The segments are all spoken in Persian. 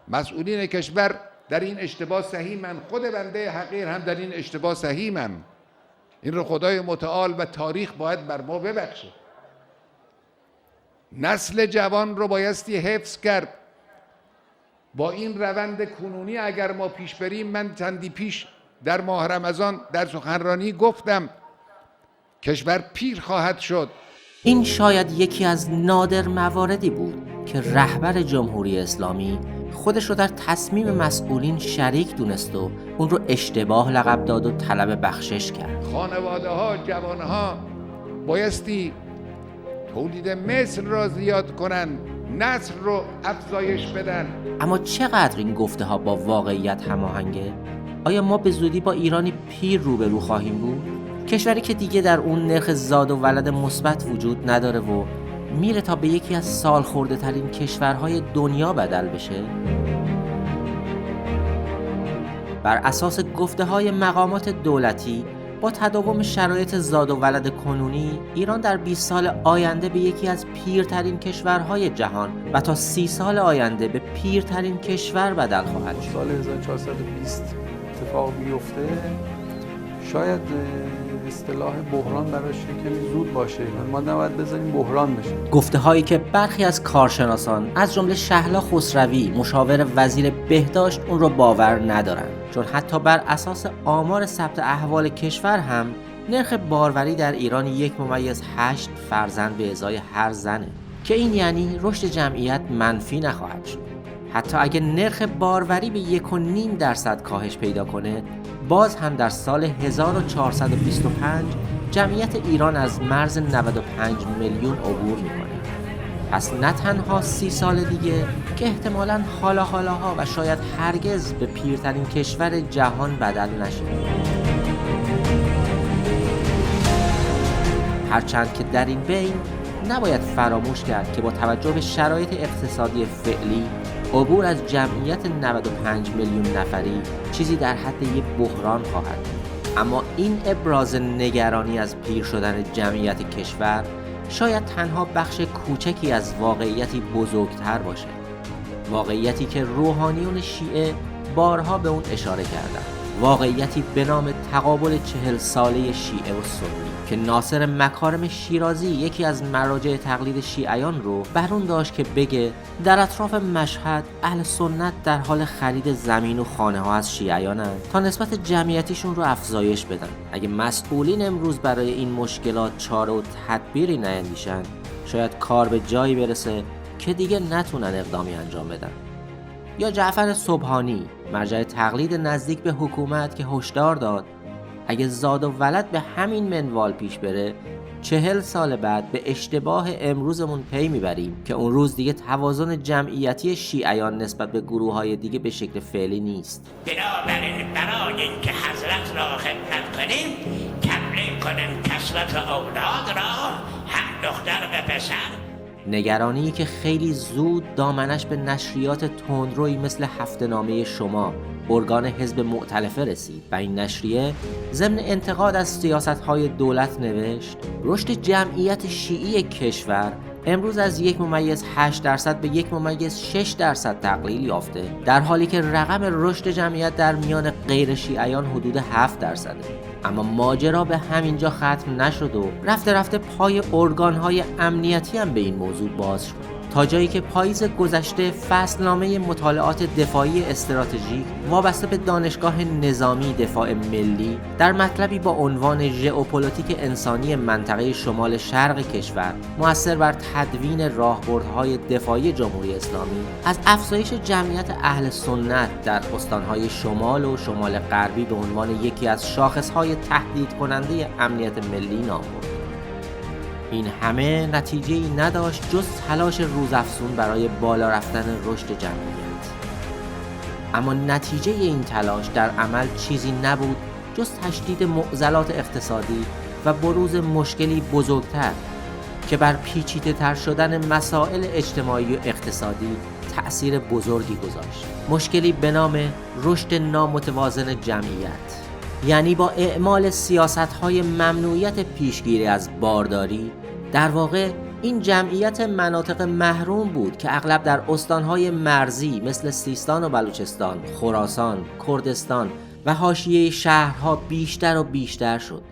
مسئولین کشور در این اشتباه سهیمن، خود بنده حقیر هم در این اشتباه سهیمم. این رو خدای متعال و تاریخ باید بر ما ببخشه. نسل جوان رو بایستی حفظ کرد. با این روند کنونی اگر ما پیش بریم، من چندی پیش در ماه رمضان در سخنرانی گفتم کشور پیر خواهد شد. این شاید یکی از نادر مواردی بود که رهبر جمهوری اسلامی خودش رو در تصمیم مسئولین شریک دونست و اون رو اشتباه لقب داد و طلب بخشش کرد. خانواده ها، جوان ها بایستی تولید مثل را زیاد کنن، نسل رو افزایش بدن. اما چقدر این گفته ها با واقعیت هماهنگه؟ آیا ما به زودی با ایرانی پیر روبرو خواهیم بود؟ کشوری که دیگه در اون نرخ زاد و ولد مثبت وجود نداره و میره تا به یکی از سالخورده ترین کشورهای دنیا بدل بشه؟ بر اساس گفته های مقامات دولتی با تداوم شرایط زاد و ولد کنونی، ایران در 20 سال آینده به یکی از پیرترین کشورهای جهان و تا 30 سال آینده به پیرترین کشور بدل خواهد شد. سال 1420 اتفاق بیفته، شاید اصطلاح بحران براش کمی زود باشه. ما نباید بذاریم بحران بشه. گفته هایی که برخی از کارشناسان از جمله شهلا خسروی مشاور وزیر بهداشت اون رو باور ندارن، چون حتی بر اساس آمار ثبت احوال کشور هم نرخ باروری در ایران 1.8 فرزند به ازای هر زنه که این یعنی رشد جمعیت منفی نخواهد شد. حتی اگه نرخ باروری به 1.5% کاهش پیدا کنه، باز هم در سال 1425 جمعیت ایران از مرز 95 میلیون عبور میکنه. پس نه تنها 30 سال دیگه که احتمالاً حالاها و شاید هرگز به پیرترین کشور جهان بدل نشه. هرچند که در این بین نباید فراموش کرد که با توجه به شرایط اقتصادی فعلی، عبور از جمعیت 95 میلیون نفری چیزی در حد یک بحران خواهد بود. اما این ابراز نگرانی از پیر شدن جمعیت کشور شاید تنها بخش کوچکی از واقعیتی بزرگتر باشه، واقعیتی که روحانیون شیعه بارها به اون اشاره کردند، واقعیتی به نام تقابل 40 ساله شیعه و سنی که ناصر مکارم شیرازی، یکی از مراجع تقلید شیعیان، رو بر اون داشت که بگه در اطراف مشهد اهل سنت در حال خرید زمین و خانه ها از شیعیانن تا نسبت جمعیتیشون رو افزایش بدن. اگه مسئولین امروز برای این مشکلات چاره و تدبیری نیندیشن، شاید کار به جایی برسه که دیگه نتونن اقدامی انجام بدن. یا جعفر سبحانی، مرجع تقلید نزدیک به حکومت، که هشدار داد اگه زاد و ولد به همین منوال پیش بره، 40 سال بعد به اشتباه امروزمون پی میبریم که اون روز دیگه توازن جمعیتی شیعیان نسبت به گروه‌های دیگه به شکل فعلی نیست. بنابراین برای اینکه حضرت را خدمت کنیم، تمرین کنیم کثرت اولاد را، هم دختر و پسر. نگرانی که خیلی زود دامنش به نشریات تندرویی مثل هفته‌نامه شما، ارگان حزب مؤتلفه، رسید و این نشریه ضمن انتقاد از سیاست‌های دولت نوشت رشد جمعیت شیعی کشور امروز از 1.8% به 1.6% تقلیل یافته، در حالی که رقم رشد جمعیت در میان غیر شیعیان حدود 7%. اما ماجرا به همینجا ختم نشد و رفته پای ارگان‌های امنیتی هم به این موضوع باز شد، تا جایی که پاییز گذشته فصلنامه مطالعات دفاعی استراتژیک وابسته به دانشگاه نظامی دفاع ملی در مطلبی با عنوان ژئوپلیتیک انسانی منطقه شمال شرق کشور مؤثر بر تدوین راهبردهای دفاعی جمهوری اسلامی از افزایش جمعیت اهل سنت در استانهای شمال و شمال غربی به عنوان یکی از شاخصهای تهدید کننده امنیت ملی نام برد. این همه نتیجه‌ای نداشت جز تلاش روزافزون برای بالا رفتن رشد جمعیت. اما نتیجه این تلاش در عمل چیزی نبود جز تشدید معضلات اقتصادی و بروز مشکلی بزرگتر که بر پیچیده تر شدن مسائل اجتماعی و اقتصادی تأثیر بزرگی گذاشت. مشکلی به نام رشد نامتوازن جمعیت، یعنی با اعمال سیاست‌های ممنوعیت پیشگیری از بارداری، در واقع این جمعیت مناطق محروم بود که اغلب در استانهای مرزی مثل سیستان و بلوچستان، خراسان، کردستان و حاشیه شهرها بیشتر و بیشتر شد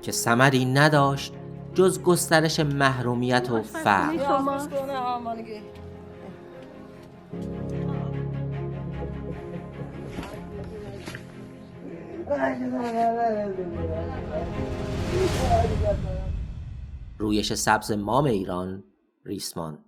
که ثمری نداشت جز گسترش محرومیت و فقر. رویش سبز مام ایران، ریسمان.